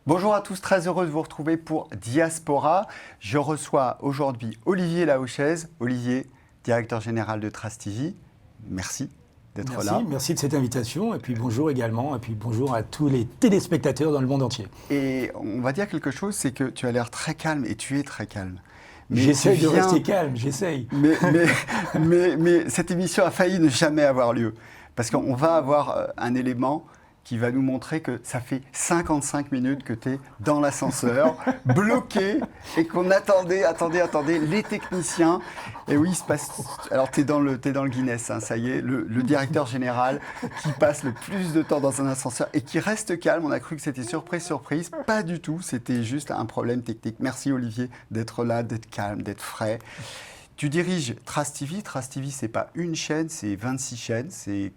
Bonjour à tous, très heureux de vous retrouver pour Diaspora. Je reçois aujourd'hui Olivier Laochez. Olivier, directeur général de Trace TV. Merci d'être là. Merci de cette invitation. Et puis bonjour également. Et puis bonjour à tous les téléspectateurs dans le monde entier. Et on va dire quelque chose, c'est que tu as l'air très calme et tu es très calme. J'essaye de rester calme, j'essaye. Mais cette émission a failli ne jamais avoir lieu. Parce qu'on va avoir un élément qui va nous montrer que ça fait 55 minutes que tu es dans l'ascenseur, bloqué, et qu'on attendait les techniciens. Et oui, il se passe... Alors, tu es dans le Guinness, hein, ça y est, le directeur général qui passe le plus de temps dans un ascenseur et qui reste calme. On a cru que c'était surprise. Pas du tout, c'était juste un problème technique. Merci Olivier d'être là, d'être calme, d'être frais. Tu diriges Trace TV. Trace TV, ce n'est pas une chaîne, c'est 26 chaînes, c'est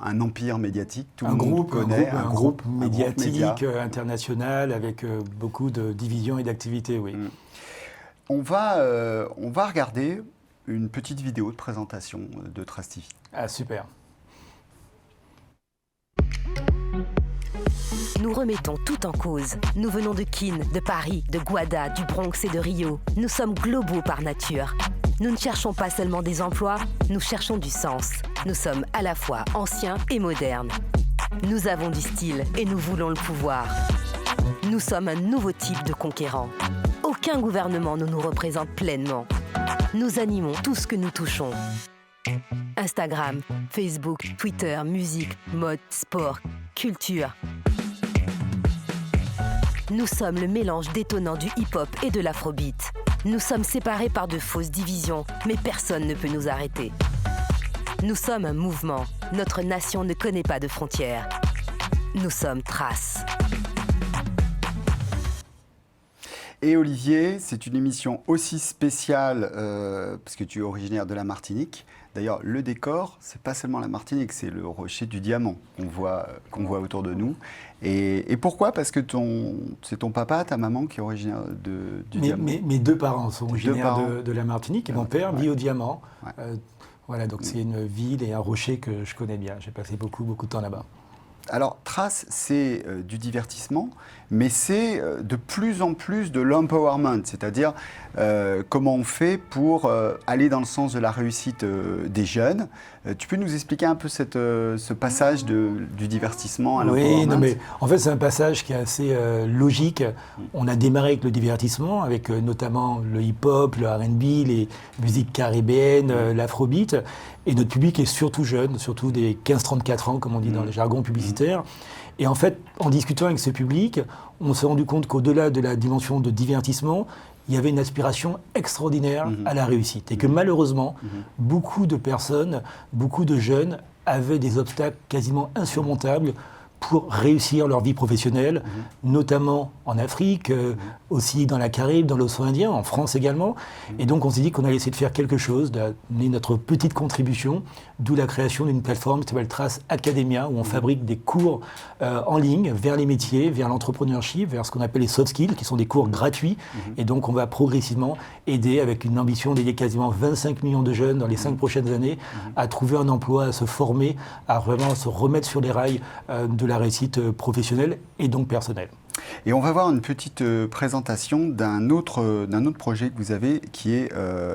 un empire médiatique, tout le monde connaît. Un groupe médiatique international avec beaucoup de divisions et d'activités, oui. On va regarder une petite vidéo de présentation de Trace TV. Ah, super. Nous remettons tout en cause. Nous venons de Cannes, de Paris, de Guada, du Bronx et de Rio. Nous sommes globaux par nature. Nous ne cherchons pas seulement des emplois, nous cherchons du sens. Nous sommes à la fois anciens et modernes. Nous avons du style et nous voulons le pouvoir. Nous sommes un nouveau type de conquérants. Aucun gouvernement ne nous représente pleinement. Nous animons tout ce que nous touchons. Instagram, Facebook, Twitter, musique, mode, sport, culture. Nous sommes le mélange détonnant du hip-hop et de l'afrobeat. Nous sommes séparés par de fausses divisions, mais personne ne peut nous arrêter. Nous sommes un mouvement. Notre nation ne connaît pas de frontières. Nous sommes Trace. Et Olivier, c'est une émission aussi spéciale parce que tu es originaire de la Martinique. D'ailleurs, le décor, c'est pas seulement la Martinique, c'est le rocher du diamant qu'on voit autour de nous. Et pourquoi ? Parce que c'est ton papa, ta maman qui est originaire du diamant. Mes deux parents sont originaires de la Martinique et mon père vit au Diamant. Ouais. Voilà, donc c'est une ville et un rocher que je connais bien. J'ai passé beaucoup de temps là-bas. Alors, Trace, c'est du divertissement, mais c'est de plus en plus de l'empowerment, c'est-à-dire comment on fait pour aller dans le sens de la réussite des jeunes. Tu peux nous expliquer un peu ce passage du divertissement à l'empowerment ? Oui, non, mais en fait, c'est un passage qui est assez logique. On a démarré avec le divertissement, avec notamment le hip-hop, le R&B, les musiques caribéennes, l'afrobeat. Et notre public est surtout jeune, surtout des 15-34 ans, comme on dit dans le jargon publicitaire. Et en fait, en discutant avec ce public, on s'est rendu compte qu'au-delà de la dimension de divertissement, il y avait une aspiration extraordinaire à la réussite. Et que malheureusement, beaucoup de personnes, beaucoup de jeunes avaient des obstacles quasiment insurmontables pour réussir leur vie professionnelle, notamment en Afrique, aussi dans la Caraïbe, dans l'océan Indien, en France également. Et donc on s'est dit qu'on allait essayer de faire quelque chose, d'amener notre petite contribution, d'où la création d'une plateforme qui s'appelle Trace Academia, où on fabrique des cours en ligne vers les métiers, vers l'entrepreneurship, vers ce qu'on appelle les soft skills, qui sont des cours gratuits. Et donc on va progressivement aider, avec une ambition d'aider quasiment 25 millions de jeunes dans les 5 prochaines années, à trouver un emploi, à se former, à vraiment se remettre sur les rails de la réussite professionnelle et donc personnelle. Et on va voir une petite présentation d'un autre projet que vous avez qui est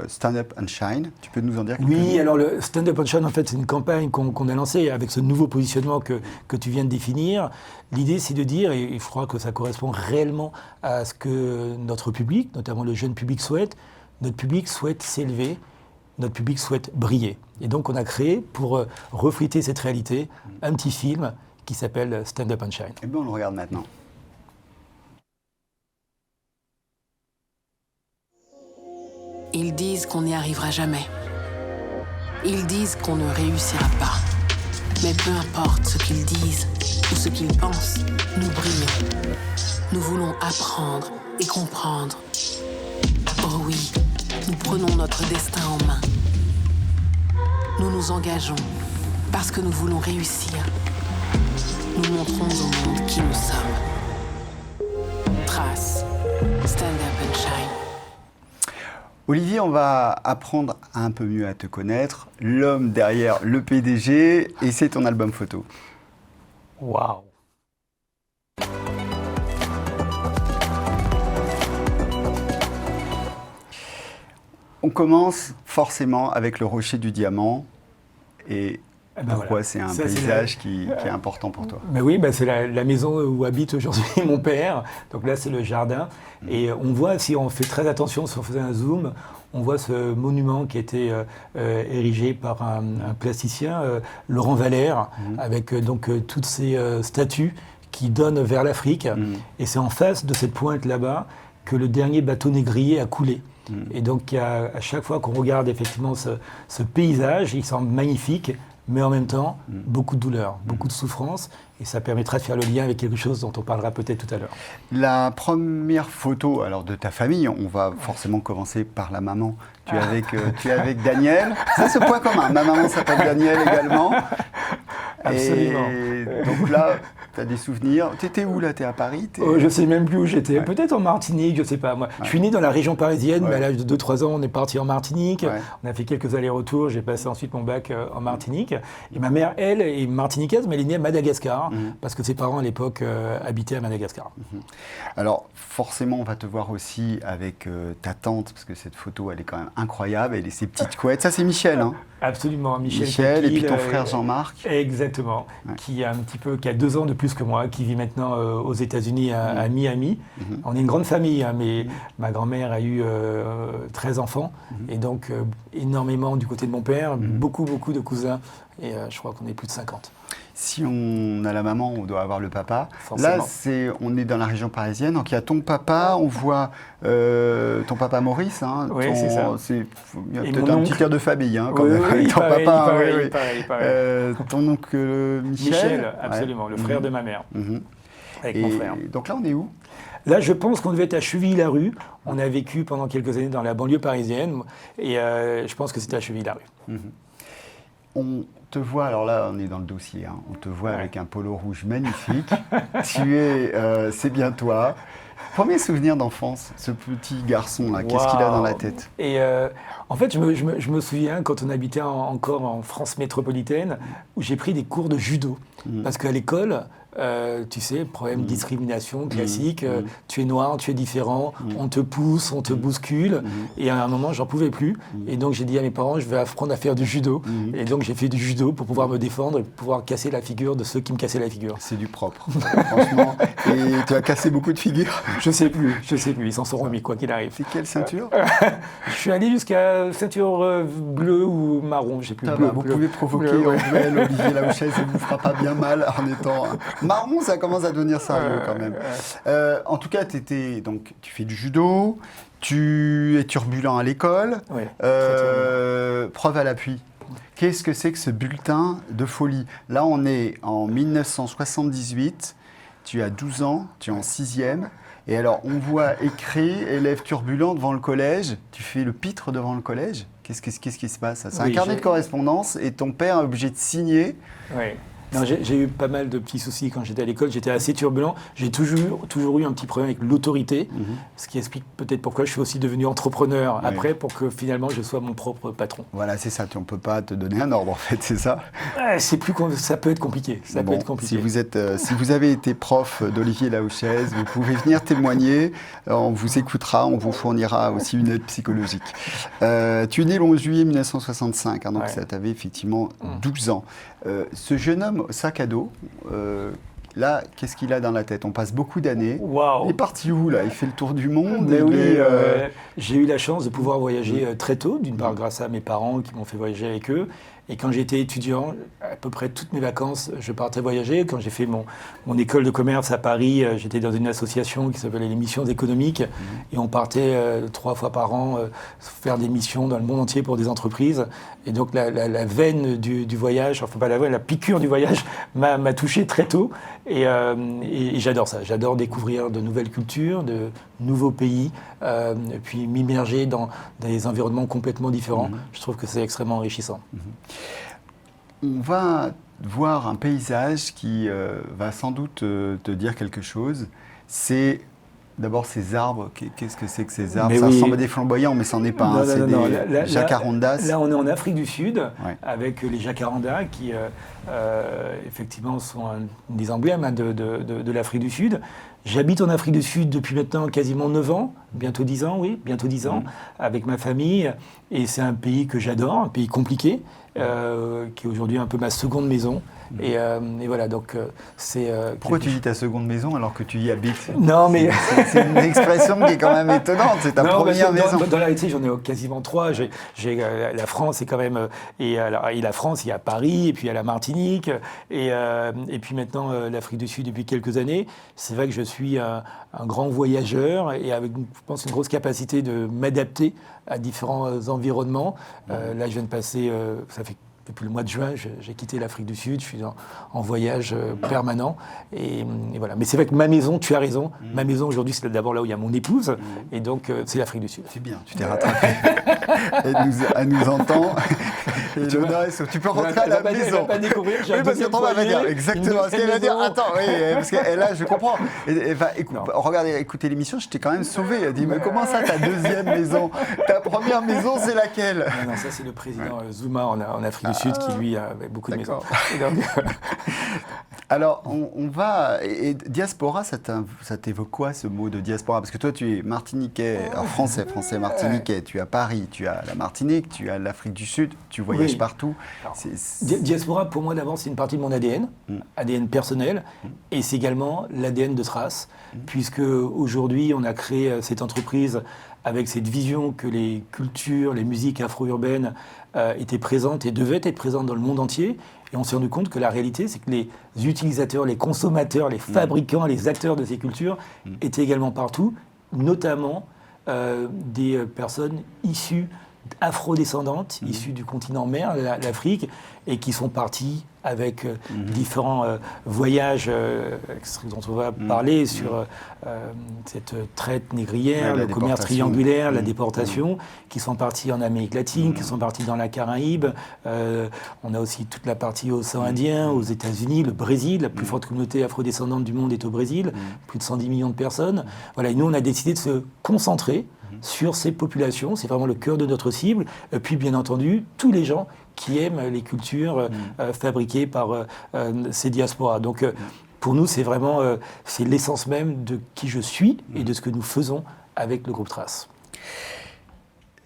Stand Up and Shine. Tu peux nous en dire quelques mots ? Oui, alors le Stand Up and Shine, en fait, c'est une campagne qu'on a lancée avec ce nouveau positionnement que tu viens de définir. L'idée, c'est de dire, et je crois que ça correspond réellement à ce que notre public, notamment le jeune public, souhaite. Notre public souhaite s'élever, notre public souhaite briller. Et donc, on a créé, pour refléter cette réalité, un petit film qui s'appelle Stand Up and Shine. Eh bien, on le regarde maintenant. Ils disent qu'on n'y arrivera jamais. Ils disent qu'on ne réussira pas. Mais peu importe ce qu'ils disent ou ce qu'ils pensent, nous brillons. Nous voulons apprendre et comprendre. Oh oui, nous prenons notre destin en main. Nous nous engageons parce que nous voulons réussir. Nous montrons au monde qui nous sommes. Trace, Stand Up and Shine. Olivier, on va apprendre un peu mieux à te connaître, l'homme derrière le PDG, et c'est ton album photo. Waouh! On commence forcément avec le rocher du diamant. Et pourquoi voilà. c'est un Ça, paysage qui est important pour toi? Oui, c'est la maison où habite aujourd'hui mon père. Donc là, c'est le jardin. Et on voit, si on fait très attention, si on faisait un zoom, on voit ce monument qui a été érigé par un plasticien, Laurent Valère, avec toutes ces statues qui donnent vers l'Afrique. Et c'est en face de cette pointe là-bas que le dernier bateau négrier a coulé. Et donc, à chaque fois qu'on regarde effectivement ce paysage, il semble magnifique, mais en même temps, beaucoup de douleur, beaucoup de souffrance, et ça permettra de faire le lien avec quelque chose dont on parlera peut-être tout à l'heure. La première photo alors, de ta famille, on va forcément commencer par la maman. Tu es avec Daniel. C'est ce point commun. Ma maman s'appelle Daniel également. Absolument. Et donc là, tu as des souvenirs. Tu étais où là? Tu es à Paris? Je ne sais même plus où j'étais. Ouais. Peut-être en Martinique, je ne sais pas. Moi, je suis né dans la région parisienne, mais à l'âge de 2-3 ans, on est parti en Martinique. Ouais. On a fait quelques allers-retours. J'ai passé ensuite mon bac en Martinique. Et ma mère, elle, est martiniquaise, mais elle est née à Madagascar, parce que ses parents, à l'époque, habitaient à Madagascar. Alors, forcément, on va te voir aussi avec ta tante, parce que cette photo, elle est quand même incroyable. Elle est ses petites couettes. Ça, c'est Michel, hein? Absolument, Michel et puis ton frère Jean-Marc. Exactement, qui a 2 ans de plus que moi, qui vit maintenant aux États-Unis à Miami. On est une grande famille, hein, mais ma grand-mère a eu 13 enfants, et donc énormément du côté de mon père, beaucoup de cousins, et je crois qu'on est plus de 50. Si on a la maman, on doit avoir le papa. Forcément. Là, on est dans la région parisienne, donc il y a ton papa, on voit ton papa Maurice. Hein, oui, c'est ça. Il y a peut-être un petit air de famille, hein, quand oui, même, avec ton papa. Pareil. Ton oncle Michel. Michel, absolument, le frère de ma mère, avec mon frère. Donc là, on est où? Là, je pense qu'on devait être à Chevilly-la-Rue. On a vécu pendant quelques années dans la banlieue parisienne, et je pense que c'était à Chevilly-la-Rue. On te voit, alors là on est dans le dossier, hein, on te voit avec un polo rouge magnifique, c'est bien toi. Premier souvenir d'enfance, ce petit garçon là, qu'est-ce qu'il a dans la tête? Et en fait, je me souviens quand on habitait encore en France métropolitaine, où j'ai pris des cours de judo, parce qu'à l'école, tu sais, problème de discrimination classique, tu es noir, tu es différent, on te pousse, on te bouscule, et à un moment, j'en pouvais plus, et donc j'ai dit à mes parents, je vais apprendre à faire du judo, et donc j'ai fait du judo pour pouvoir me défendre et pouvoir casser la figure de ceux qui me cassaient la figure. C'est du propre, franchement. Et tu as cassé beaucoup de figures? Je sais plus, ils s'en sont remis quoi qu'il arrive. C'est quelle ceinture? Je suis allé jusqu'à ceinture bleue ou marron, je sais plus. Vous pouvez provoquer en duel Olivier Laouchèze, il ne vous fera pas bien mal en étant... Marron, ça commence à devenir sérieux quand même. En tout cas, donc, tu fais du judo, tu es turbulent à l'école, preuve à l'appui. Qu'est-ce que c'est que ce bulletin de folie? Là, on est en 1978, tu as 12 ans, tu es en 6e. Et alors, on voit écrit « élève turbulent devant le collège ». Tu fais le pitre devant le collège. Qu'est-ce qui se passe? C'est un carnet de correspondance et ton père est obligé de signer. Oui. Non, j'ai eu pas mal de petits soucis quand j'étais à l'école, j'étais assez turbulent. J'ai toujours eu un petit problème avec l'autorité, ce qui explique peut-être pourquoi je suis aussi devenu entrepreneur après, pour que finalement je sois mon propre patron. Voilà, c'est ça, on ne peut pas te donner un ordre en fait, c'est ça? Ça peut être compliqué, Si vous avez été prof d'Olivier Laouchèze, vous pouvez venir témoigner, on vous écoutera, on vous fournira aussi une aide psychologique. Tu es né le 11 juillet 1965, hein, donc ça t'avait effectivement 12 ans. Ce jeune homme sac à dos, là, qu'est-ce qu'il a dans la tête? On passe beaucoup d'années. Wow. Il est parti où là? Il fait le tour du monde? J'ai eu la chance de pouvoir voyager très tôt, d'une part grâce à mes parents qui m'ont fait voyager avec eux. Et quand j'étais étudiant, à peu près toutes mes vacances, je partais voyager. Quand j'ai fait mon école de commerce à Paris, j'étais dans une association qui s'appelait les missions économiques. Et on partait 3 fois par an faire des missions dans le monde entier pour des entreprises. Et donc la veine du voyage, enfin pas la veine, la piqûre du voyage m'a touché très tôt. Et j'adore ça. J'adore découvrir de nouvelles cultures, de nouveaux pays, et puis m'immerger dans des environnements complètement différents. Je trouve que c'est extrêmement enrichissant. On va voir un paysage qui va sans doute te dire quelque chose. C'est d'abord ces arbres. Qu'est-ce que c'est que ces arbres? Ça ressemble à des flamboyants, mais ça n'en est pas. C'est des jacarandas. Là, on est en Afrique du Sud, avec les jacarandas qui, effectivement, sont des emblèmes de l'Afrique du Sud. J'habite en Afrique du Sud depuis maintenant quasiment 9 ans, bientôt 10 ans, oui, bientôt 10 ans, avec ma famille. Et c'est un pays que j'adore, un pays compliqué, qui est aujourd'hui un peu ma seconde maison. Et voilà, donc c'est... Pourquoi tu dis ta seconde maison alors que tu y habites? Non, mais... C'est une expression qui est quand même étonnante, c'est ta première maison. Dans la réalité, j'en ai quasiment 3. La France, c'est quand même... Et la France, il y a Paris, et puis il y a la Martinique, et puis maintenant l'Afrique du Sud depuis quelques années. C'est vrai que je suis un grand voyageur, et avec, je pense, une grosse capacité de m'adapter à différents environnements. Là, je viens de passer... ça fait depuis le mois de juin, j'ai quitté l'Afrique du Sud, je suis en voyage permanent. Et voilà. Mais c'est vrai que ma maison, tu as raison, ma maison aujourd'hui, c'est d'abord là où il y a mon épouse, et donc c'est l'Afrique du Sud. C'est bien, tu t'es rattrapé. Elle nous entend. Et tu peux rentrer à la maison. Elle va pas découvrir, j'ai un deuxième va foyer, dire exactement ce qu'elle va dire. Attends, oui, parce que là, je comprends. Regardez, écoutez l'émission, je t'ai quand même sauvé. Elle dit, mais comment ça, ta deuxième maison? Ta première maison, c'est laquelle? Non, ça c'est le président Zuma en Afrique du Sud qui lui avait beaucoup de maisons. Alors, on va... Et diaspora, ça t'évoque quoi, ce mot de diaspora? Parce que toi, tu es martiniquais, français, martiniquais. Tu as Paris, tu as la Martinique, tu as l'Afrique du Sud, tu voyages partout. Alors, diaspora, pour moi, d'abord, c'est une partie de mon ADN, ADN personnel, et c'est également l'ADN de Trace, puisque aujourd'hui, on a créé cette entreprise avec cette vision que les cultures, les musiques afro-urbaines étaient présentes et devaient être présentes dans le monde entier. Et on s'est rendu compte que la réalité, c'est que les utilisateurs, les consommateurs, les fabricants, les acteurs de ces cultures étaient également partout, notamment des personnes issues afro-descendantes, issues du continent mère, l'Afrique, et qui sont parties avec différents voyages dont on va parler sur cette traite négrière, le commerce triangulaire, la déportation, qui sont partis en Amérique latine, qui sont partis dans la Caraïbe. On a aussi toute la partie océan Indien, aux États-Unis, le Brésil, la plus forte communauté afrodescendante du monde est au Brésil, plus de 110 millions de personnes. Voilà, et nous, on a décidé de se concentrer sur ces populations, c'est vraiment le cœur de notre cible. Et puis, bien entendu, tous les gens qui aiment les cultures fabriquées par ces diasporas. Donc, pour nous, c'est vraiment c'est l'essence même de qui je suis et de ce que nous faisons avec le groupe Trace.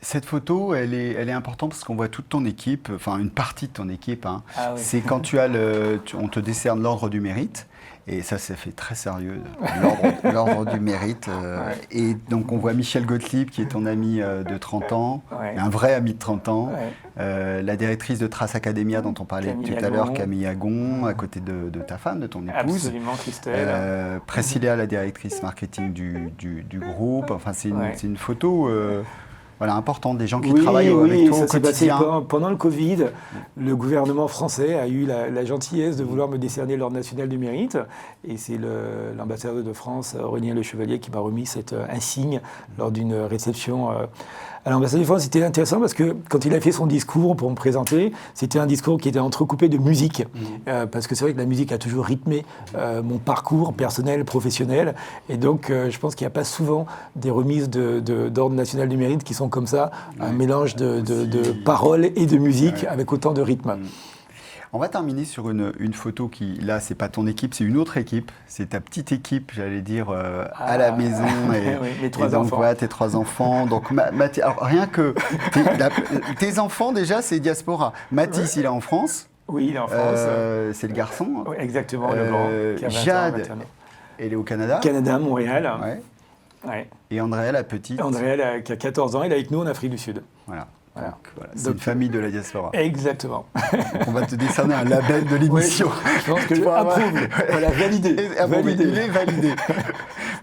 Cette photo, elle est importante parce qu'on voit toute ton équipe, enfin une partie de ton équipe. Hein. Ah oui. C'est quand on te décerne l'ordre du mérite. Et ça fait très sérieux, l'ordre du mérite. Et donc, on voit Michel Gottlieb, qui est ton ami de 30 ans, un vrai ami de 30 ans. La directrice de Trace Academia, dont on parlait tout à l'heure, Camille Agon, à côté de ta femme, de ton épouse. Absolument, Christelle. Priscilla, la directrice marketing du groupe. Enfin, c'est une photo... Voilà, important, des gens qui travaillent avec toi au quotidien. Pendant le Covid, le gouvernement français a eu la gentillesse de vouloir me décerner l'Ordre national du mérite. Et c'est l'ambassadeur de France, Aurélien Le Chevalier, qui m'a remis cet insigne lors d'une réception à l'ambassade de France. C'était intéressant parce que quand il a fait son discours pour me présenter, c'était un discours qui était entrecoupé de musique. Parce que c'est vrai que la musique a toujours rythmé mon parcours personnel, professionnel. Et donc, je pense qu'il n'y a pas souvent des remises d'Ordre national du mérite qui sont comme ça, un mélange de paroles et de musique avec autant de rythme. On va terminer sur une photo qui, là, c'est pas ton équipe, c'est une autre équipe. C'est ta petite équipe, j'allais dire, à la maison. Mes 3 enfants. Voilà, tes 3 enfants. Donc, alors, rien que... tes enfants, déjà, c'est diaspora. Mathis, il est en France. Oui, il est en France. C'est le garçon. Oui, exactement, le grand. Jade, elle est au Canada. Canada, Montréal. Ouais. Et Andréa, la petite. Andréa, qui a 14 ans, elle est avec nous en Afrique du Sud. Voilà. C'est une famille de la diaspora. Exactement. Donc on va te décerner un label de l'émission. Oui, je pense que je approuve. Voilà, validé. Il est validé.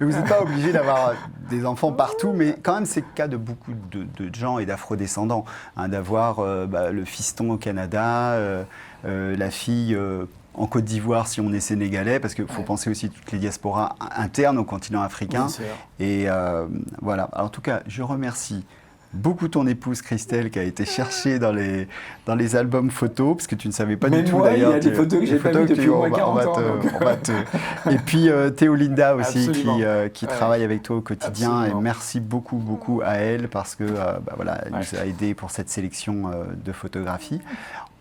Mais vous n'êtes pas obligé d'avoir des enfants partout, mais quand même c'est le cas de beaucoup de gens et d'afro-descendants, hein, d'avoir le fiston au Canada, la fille... en Côte d'Ivoire, si on est sénégalais, parce qu'il faut penser aussi à toutes les diasporas internes au continent africain. Et voilà. Alors, en tout cas, je remercie beaucoup ton épouse Christelle qui a été cherchée dans les albums photos, parce que tu ne savais pas du tout d'ailleurs. Il y a des photos que j'ai pas vues depuis au moins 40 ans. Et puis Théolinda aussi qui travaille avec toi au quotidien. Absolument. Et merci beaucoup à elle parce que elle nous a aidés pour cette sélection de photographies.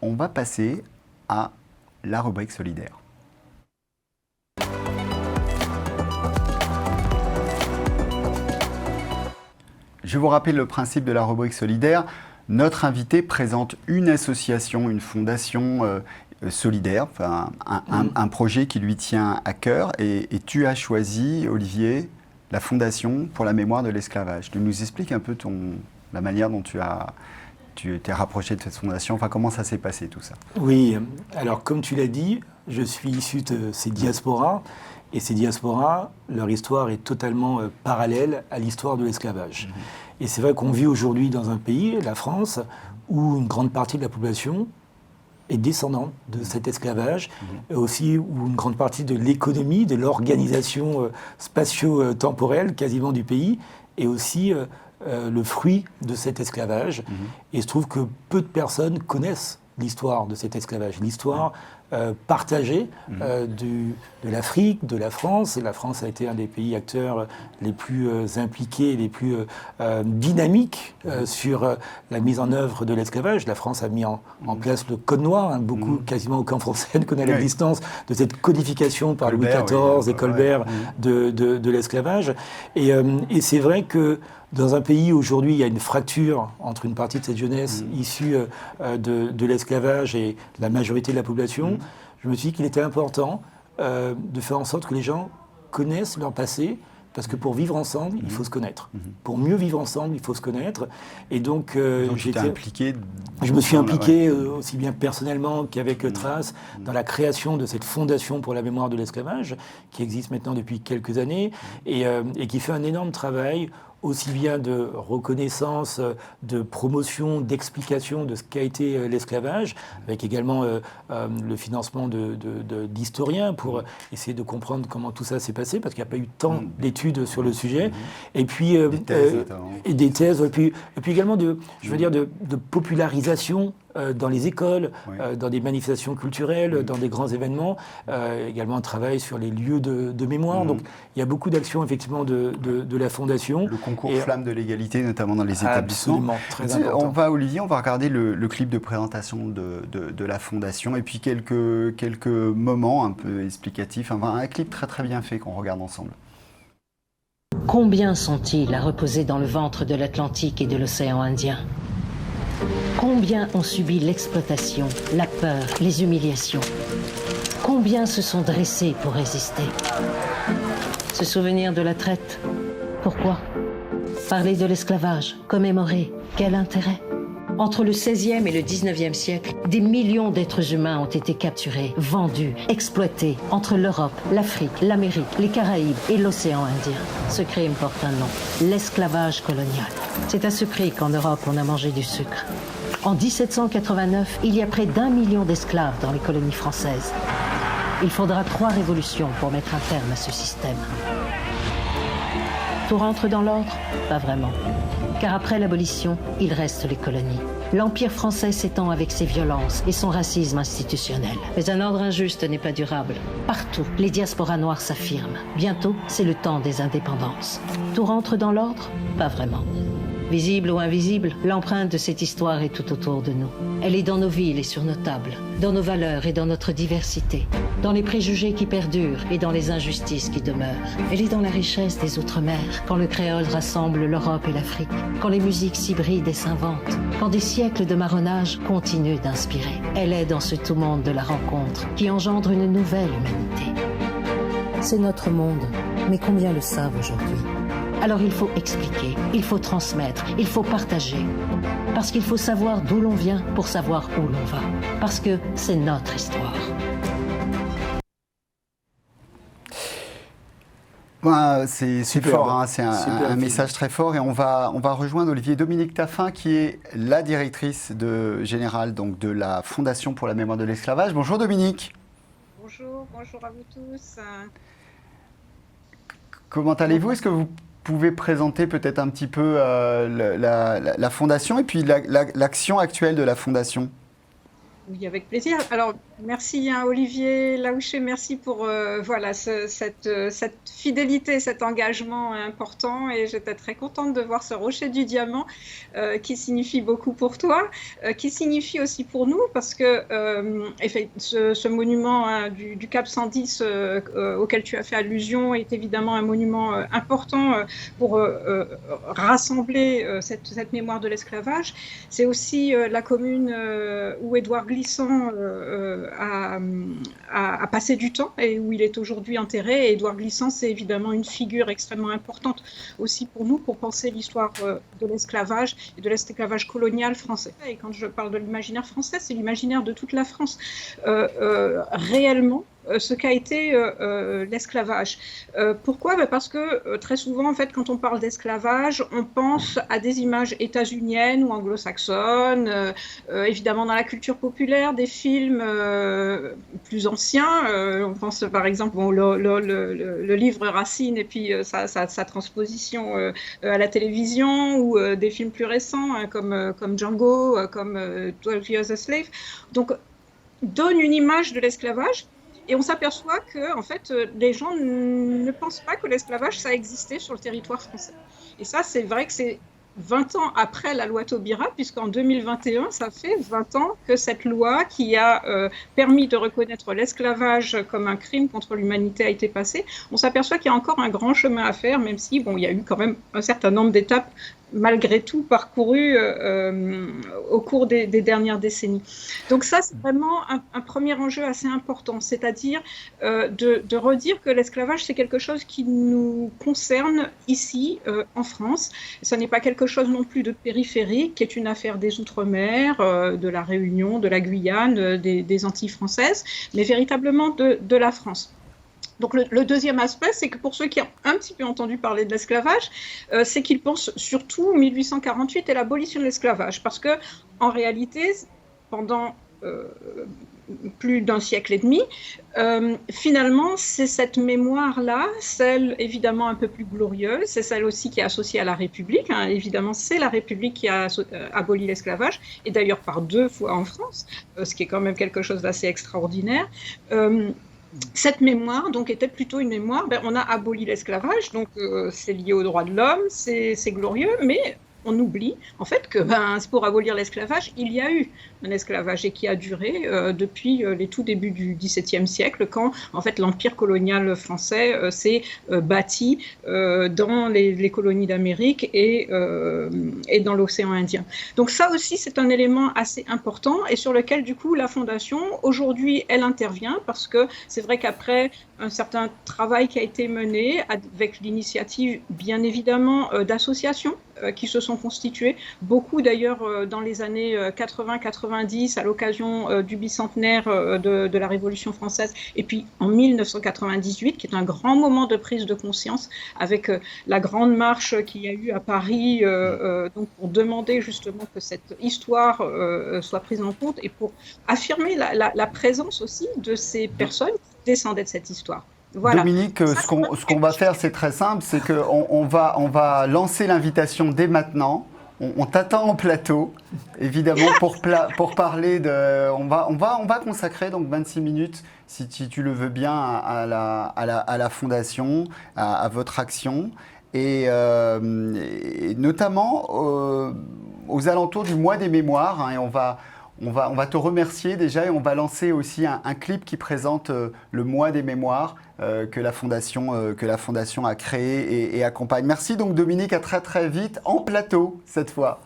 On va passer à la rubrique solidaire. Je vous rappelle le principe de la rubrique solidaire. Notre invité présente une association, une fondation solidaire, enfin, un projet qui lui tient à cœur. Et tu as choisi, Olivier, la Fondation pour la mémoire de l'esclavage. Tu nous expliques un peu la manière dont tu t'es rapproché de cette fondation, enfin comment ça s'est passé tout ça? Oui, alors comme tu l'as dit, je suis issu de ces diasporas, et ces diasporas, leur histoire est totalement parallèle à l'histoire de l'esclavage. Et c'est vrai qu'on vit aujourd'hui dans un pays, la France, où une grande partie de la population est descendante de cet esclavage, et aussi où une grande partie de l'économie, de l'organisation spatio-temporelle quasiment du pays, est aussi le fruit de cet esclavage. Et il se trouve que peu de personnes connaissent l'histoire de cet esclavage, l'histoire partagée de l'Afrique, de la France. Et la France a été un des pays acteurs les plus impliqués, les plus dynamiques sur la mise en œuvre de l'esclavage. La France a mis en place le Code noir. Hein, quasiment aucun Français ne connaît l'existence de cette codification par Louis XIV et Colbert de l'esclavage. Et c'est vrai que dans un pays où aujourd'hui il y a une fracture entre une partie de cette jeunesse issue de l'esclavage et la majorité de la population, je me suis dit qu'il était important de faire en sorte que les gens connaissent leur passé, parce que pour vivre ensemble, il faut se connaître. Pour mieux vivre ensemble, il faut se connaître. Et donc je me suis impliqué aussi bien personnellement qu'avec Trace dans la création de cette fondation pour la mémoire de l'esclavage, qui existe maintenant depuis quelques années, et qui fait un énorme travail aussi bien de reconnaissance, de promotion, d'explication de ce qu'a été l'esclavage, avec également le financement d'historiens pour essayer de comprendre comment tout ça s'est passé, parce qu'il n'y a pas eu tant d'études sur le sujet. Et puis des thèses, et puis également de popularisation dans les écoles, dans des manifestations culturelles, dans des grands événements, également un travail sur les lieux de mémoire. Donc il y a beaucoup d'actions effectivement de la Fondation. Le concours Flamme de l'égalité, notamment dans les établissements. Absolument, très important. Olivier, on va regarder le clip de présentation de la Fondation, et puis quelques moments un peu explicatifs. Enfin, un clip très très bien fait qu'on regarde ensemble. Combien sont-ils à reposer dans le ventre de l'Atlantique et de l'océan Indien ? Combien ont subi l'exploitation, la peur, les humiliations? Combien se sont dressés pour résister? Se souvenir de la traite? Pourquoi? Parler de l'esclavage, commémorer, quel intérêt? Entre le XVIe et le XIXe siècle, des millions d'êtres humains ont été capturés, vendus, exploités entre l'Europe, l'Afrique, l'Amérique, les Caraïbes et l'océan Indien. Ce crime porte un nom, l'esclavage colonial. C'est à ce prix qu'en Europe, on a mangé du sucre. En 1789, il y a près d'1 million d'esclaves dans les colonies françaises. Il faudra 3 révolutions pour mettre un terme à ce système. Tout rentre dans l'ordre? Pas vraiment. Car après l'abolition, il reste les colonies. L'Empire français s'étend avec ses violences et son racisme institutionnel. Mais un ordre injuste n'est pas durable. Partout, les diasporas noires s'affirment. Bientôt, c'est le temps des indépendances. Tout rentre dans l'ordre? Pas vraiment. Visible ou invisible, l'empreinte de cette histoire est tout autour de nous. Elle est dans nos villes et sur nos tables, dans nos valeurs et dans notre diversité, dans les préjugés qui perdurent et dans les injustices qui demeurent. Elle est dans la richesse des Outre-mer, quand le créole rassemble l'Europe et l'Afrique, quand les musiques s'hybrident et s'inventent, quand des siècles de marronnage continuent d'inspirer. Elle est dans ce tout monde de la rencontre qui engendre une nouvelle humanité. C'est notre monde, mais combien le savent aujourd'hui? Alors il faut expliquer, il faut transmettre, il faut partager. Parce qu'il faut savoir d'où l'on vient pour savoir où l'on va. Parce que c'est notre histoire. C'est fort, hein, c'est un message très fort, et on va rejoindre Olivier Dominique Taffin, qui est la directrice générale donc, de la Fondation pour la mémoire de l'esclavage. Bonjour Dominique. Bonjour à vous tous. Comment allez-vous? Est-ce que vous pouvez présenter peut-être un petit peu la Fondation et puis l'action actuelle de la Fondation? Oui, avec plaisir. Alors, merci Olivier Laouché, merci pour cette fidélité, cet engagement important. Et j'étais très contente de voir ce rocher du diamant qui signifie beaucoup pour toi, qui signifie aussi pour nous, parce que ce monument du Cap 110 auquel tu as fait allusion est évidemment un monument important pour rassembler cette mémoire de l'esclavage. C'est aussi la commune où Édouard Glissant a passé du temps et où il est aujourd'hui enterré. Et Édouard Glissant, c'est évidemment une figure extrêmement importante aussi pour nous, pour penser l'histoire de l'esclavage et de l'esclavage colonial français. Et quand je parle de l'imaginaire français, c'est l'imaginaire de toute la France. Réellement, ce qu'a été l'esclavage. Pourquoi ? Parce que très souvent, en fait, quand on parle d'esclavage, on pense à des images états-uniennes ou anglo-saxonnes, évidemment dans la culture populaire, des films plus anciens. On pense par exemple le livre Racine et puis sa transposition à la télévision, ou des films plus récents comme Django, comme 12 Years a Slave. Donc, donne une image de l'esclavage. Et on s'aperçoit que, en fait, les gens ne pensent pas que l'esclavage, ça existait sur le territoire français. Et ça, c'est vrai que c'est 20 ans après la loi Taubira, puisqu'en 2021, ça fait 20 ans que cette loi qui a permis de reconnaître l'esclavage comme un crime contre l'humanité a été passée. On s'aperçoit qu'il y a encore un grand chemin à faire, même si, il y a eu quand même un certain nombre d'étapes malgré tout parcouru au cours des dernières décennies. Donc ça, c'est vraiment un premier enjeu assez important, c'est-à-dire de redire que l'esclavage, c'est quelque chose qui nous concerne ici, en France. Ça n'est pas quelque chose non plus de périphérique, qui est une affaire des Outre-mer, de la Réunion, de la Guyane, des Antilles françaises, mais véritablement de la France. Donc le deuxième aspect, c'est que pour ceux qui ont un petit peu entendu parler de l'esclavage, c'est qu'ils pensent surtout 1848 et l'abolition de l'esclavage, parce que en réalité, pendant plus d'un siècle et demi, finalement, c'est cette mémoire-là, celle évidemment un peu plus glorieuse, c'est celle aussi qui est associée à la République. Évidemment, c'est la République qui a aboli l'esclavage, et d'ailleurs par 2 fois en France, ce qui est quand même quelque chose d'assez extraordinaire. Cette mémoire, donc, était plutôt une mémoire, on a aboli l'esclavage, donc c'est lié aux droits de l'homme, c'est glorieux, mais on oublie en fait que pour abolir l'esclavage, il y a eu un esclavage et qui a duré depuis les tout débuts du XVIIe siècle, quand en fait l'empire colonial français s'est bâti dans les colonies d'Amérique et dans l'océan Indien. Donc ça aussi, c'est un élément assez important et sur lequel du coup la Fondation aujourd'hui elle intervient, parce que c'est vrai qu'après un certain travail qui a été mené avec l'initiative bien évidemment d'associations qui se sont constituées, beaucoup d'ailleurs dans les années 80-90 à l'occasion du bicentenaire de la Révolution française, et puis en 1998 qui est un grand moment de prise de conscience avec la grande marche qu'il y a eu à Paris donc pour demander justement que cette histoire soit prise en compte et pour affirmer la présence aussi de ces personnes qui descendaient de cette histoire. Voilà. Dominique, ce qu'on va faire, c'est très simple, c'est qu'on va lancer l'invitation dès maintenant. On t'attend en plateau, évidemment, pour parler de... On va consacrer donc 26 minutes, si tu le veux bien, à la Fondation, à votre action, et notamment aux alentours du mois des mémoires, et on va te remercier déjà, et on va lancer aussi un clip qui présente le mois des mémoires que la Fondation a créé et accompagne. Merci donc Dominique, à très très vite en plateau cette fois.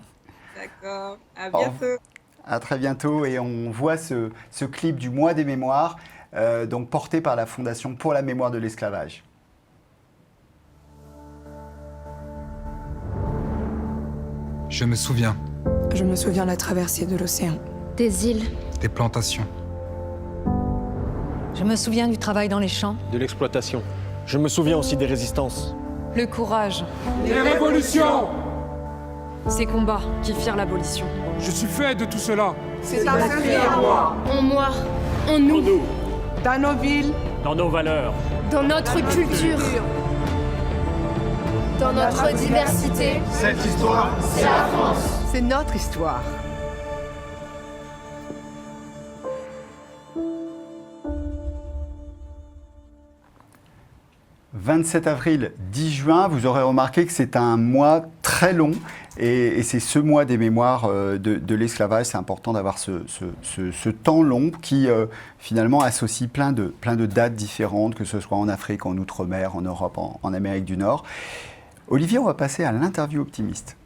D'accord, à bientôt. À très bientôt, et on voit ce clip du mois des mémoires donc porté par la Fondation pour la mémoire de l'esclavage. Je me souviens. Je me souviens de la traversée de l'océan. Des îles. Des plantations. Je me souviens du travail dans les champs. De l'exploitation. Je me souviens aussi des résistances. Le courage. Les révolutions. Ces combats qui firent l'abolition. Je suis fait de tout cela. C'est inscrit en moi. En moi. En nous. Dans nos villes. Dans nos valeurs. Dans notre culture. Dans notre diversité. Cette histoire, c'est la France. C'est notre histoire. 27 avril, 10 juin, vous aurez remarqué que c'est un mois très long et c'est ce mois des mémoires de l'esclavage. C'est important d'avoir ce temps long qui finalement associe plein de dates différentes, que ce soit en Afrique, en Outre-mer, en Europe, en Amérique du Nord. Olivier, on va passer à l'interview optimiste.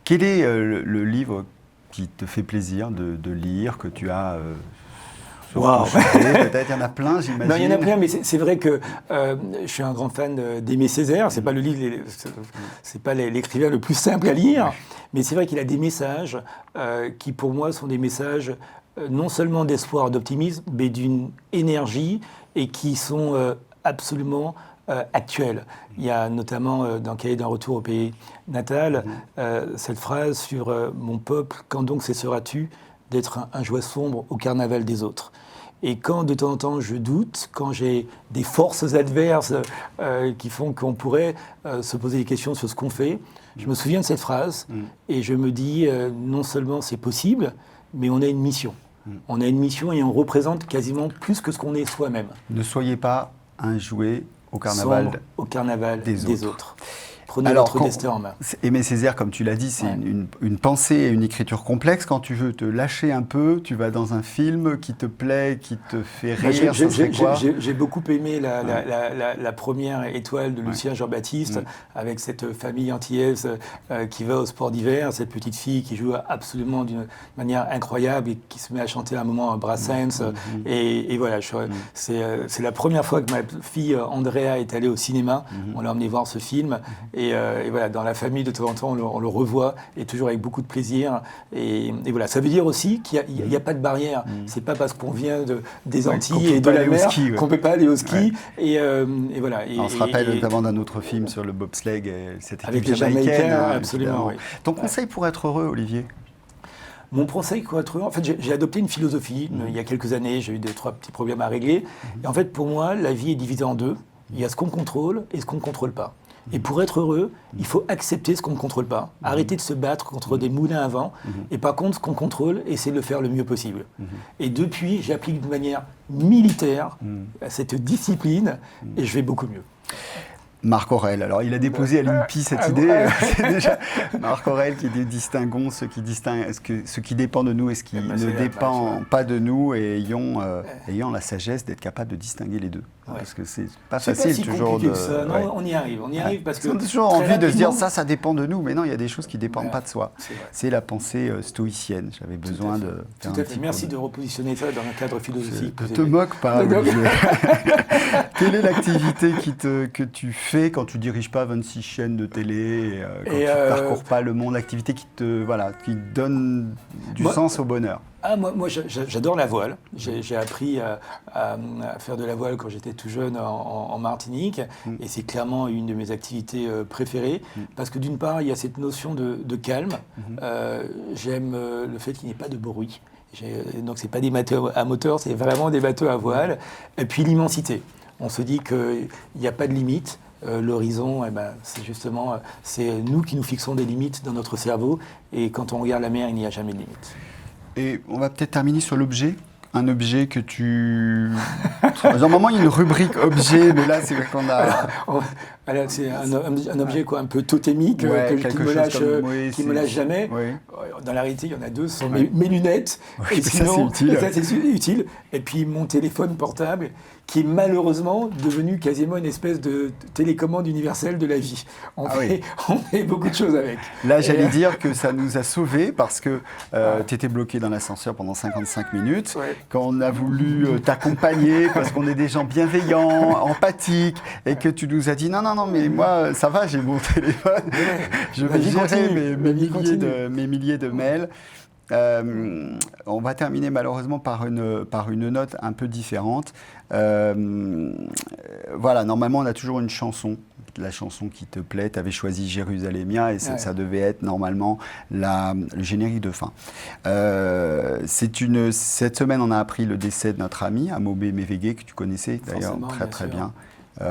Quel est le livre qui te fait plaisir de lire, que tu as peut-être il y en a plein, j'imagine. Non, il y en a plein, mais c'est vrai que je suis un grand fan d'Aimé Césaire. C'est pas le livre, c'est pas l'écrivain le plus simple à lire, mais c'est vrai qu'il a des messages qui, pour moi, sont des messages non seulement d'espoir, d'optimisme, mais d'une énergie et qui sont absolument actuelle. Il y a notamment dans Cahier d'un retour au pays natal cette phrase sur mon peuple, quand donc cesseras-tu d'être un joie sombre au carnaval des autres? Et quand de temps en temps je doute, quand j'ai des forces adverses qui font qu'on pourrait se poser des questions sur ce qu'on fait, je me souviens de cette phrase et je me dis non seulement c'est possible, mais on a une mission. On a une mission et on représente quasiment plus que ce qu'on est soi-même. Ne soyez pas un jouet au carnaval des autres. Prenez votre destin en main. Aimé Césaire, comme tu l'as dit, c'est une pensée et une écriture complexe. Quand tu veux te lâcher un peu, tu vas dans un film qui te plaît, qui te fait rire. J'ai beaucoup aimé la première étoile de Lucien Jean-Baptiste, avec cette famille antillaise qui va au sport d'hiver, cette petite fille qui joue absolument d'une manière incroyable et qui se met à chanter à un moment Brassens. Et voilà, c'est la première fois que ma fille Andrea est allée au cinéma. On l'a emmenée voir ce film. Et voilà, dans la famille, de temps en temps, on le revoit, et toujours avec beaucoup de plaisir. Et voilà, ça veut dire aussi qu'il n'y a pas de barrière. C'est pas parce qu'on vient des Antilles et de la mer qu'on ne peut pas aller au ski. Et voilà. On se rappelle notamment d'un autre film sur le bobsleigh, cette équipe avec les Jamaïcains, absolument. Oui. Ton conseil pour être heureux, Olivier? Mon conseil pour être heureux, en fait, j'ai adopté une philosophie il y a quelques années. J'ai eu 2-3 petits problèmes à régler. Et en fait, pour moi, la vie est divisée en deux. Il y a ce qu'on contrôle et ce qu'on ne contrôle pas. Et pour être heureux, il faut accepter ce qu'on ne contrôle pas, arrêter de se battre contre des moulins à vent, et par contre, ce qu'on contrôle, essayer de le faire le mieux possible. Et depuis, j'applique de manière militaire cette discipline, et je vais beaucoup mieux. Marc Aurèle, alors il a déposé à l'INPI cette idée, c'est déjà Marc Aurèle qui dit distinguons ce qui dépend de nous et ce qui ne dépend pas de nous, et ayant la sagesse d'être capable de distinguer les deux. Parce que c'est pas facile si toujours de. Ça. Non, on y arrive parce que. On a toujours envie de se dire ça dépend de nous, mais non, il y a des choses qui ne dépendent pas de soi. C'est la pensée stoïcienne. J'avais besoin de. Tout à fait. Merci de repositionner ça dans un cadre philosophique. Ne te moque pas. Quelle est l'activité que tu fais quand tu diriges pas 26 chaînes de télé, quand tu parcours pas le monde, l'activité qui te donne du sens au bonheur? Moi j'adore la voile. J'ai appris à faire de la voile quand j'étais tout jeune en Martinique, et c'est clairement une de mes activités préférées, parce que d'une part, il y a cette notion de calme. J'aime le fait qu'il n'y ait pas de bruit. Donc c'est pas des bateaux à moteur, c'est vraiment des bateaux à voile. Et puis l'immensité. On se dit qu'il n'y a pas de limite. L'horizon, c'est justement, c'est nous qui nous fixons des limites dans notre cerveau, et quand on regarde la mer, il n'y a jamais de limite. Et on va peut-être terminer sur l'objet. Un objet que tu... Normalement, il y a une rubrique objet, mais là, c'est vrai qu'on a... C'est un objet un peu totémique, qui me lâche jamais. Oui. Dans la réalité, il y en a deux, ce sont mes lunettes. Oui, et sinon, ça, c'est utile. Et puis mon téléphone portable, qui est malheureusement devenu quasiment une espèce de télécommande universelle de la vie. On fait beaucoup de choses avec. Là, j'allais dire que ça nous a sauvés, parce que tu étais bloqué dans l'ascenseur pendant 55 minutes. Ouais. Quand on a voulu t'accompagner, parce qu'on est des gens bienveillants, empathiques, et que tu nous as dit non, mais moi, ça va, j'ai mon téléphone. Je vais gérer mes milliers de mails. On va terminer malheureusement par une note un peu différente. Voilà, normalement, on a toujours une chanson. La chanson qui te plaît, tu avais choisi Jérusalemia, et ça devait être normalement le générique de fin. Cette semaine, on a appris le décès de notre ami, Amobe Mevege, que tu connaissais d'ailleurs très bien. Donc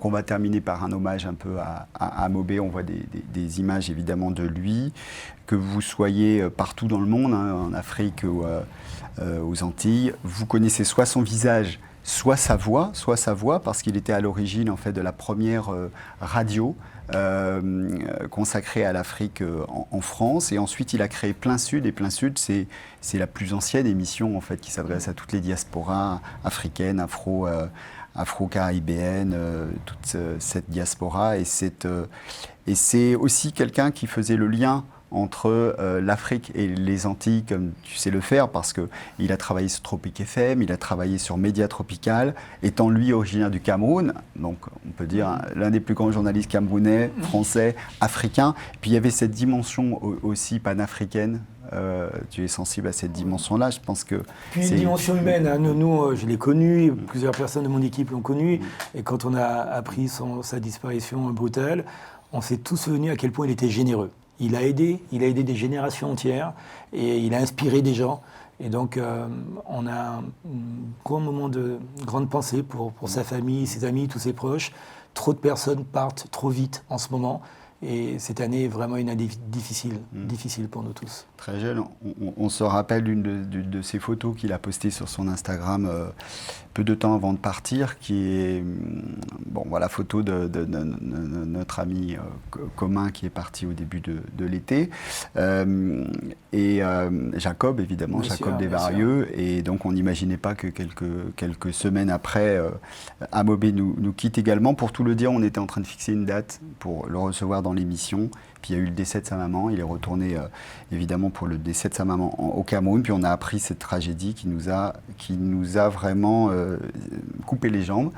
on va terminer par un hommage un peu à Amobé. On voit des images évidemment de lui, que vous soyez partout dans le monde, en Afrique ou aux Antilles, vous connaissez soit son visage, soit sa voix, parce qu'il était à l'origine en fait de la première radio consacrée à l'Afrique en France. Et ensuite, il a créé Plein Sud. Et Plein Sud, c'est la plus ancienne émission en fait qui s'adresse à toutes les diasporas africaines, afro-caribéennes, toute cette diaspora. Et c'est aussi quelqu'un qui faisait le lien entre l'Afrique et les Antilles, comme tu sais le faire, parce qu'il a travaillé sur Tropic FM, il a travaillé sur Média Tropical, étant lui originaire du Cameroun, donc on peut dire l'un des plus grands journalistes camerounais, français, africains. Puis il y avait cette dimension aussi panafricaine. Tu es sensible à cette dimension-là, je pense que... Puis une dimension humaine, hein. Nous, je l'ai connu, plusieurs personnes de mon équipe l'ont connu, et quand on a appris sa disparition brutale, on s'est tous souvenus à quel point il était généreux. Il a aidé des générations entières et il a inspiré des gens. Et donc, on a un grand moment de grande pensée pour sa famille, ses amis, tous ses proches. Trop de personnes partent trop vite en ce moment. Et cette année est vraiment une année difficile pour nous tous. Très jeune. On se rappelle d'une de ces photos qu'il a postées sur son Instagram peu de temps avant de partir, qui est la photo de notre ami commun qui est parti au début de l'été. Et Jacob, évidemment, Jacob Desvarieux. Et donc on n'imaginait pas que quelques semaines après, Amobé nous quitte également. Pour tout le dire, on était en train de fixer une date pour le recevoir dans l'émission. Puis il y a eu le décès de sa maman. Il est retourné évidemment pour le décès de sa maman au Cameroun. Puis on a appris cette tragédie qui nous a vraiment coupé les jambes.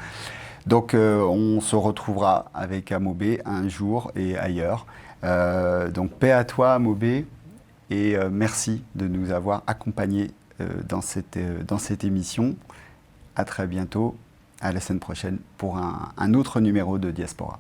Donc on se retrouvera avec Amobé un jour et ailleurs. Donc paix à toi Amobé, et merci de nous avoir accompagnés dans cette émission. À très bientôt, à la semaine prochaine pour un autre numéro de Diaspora.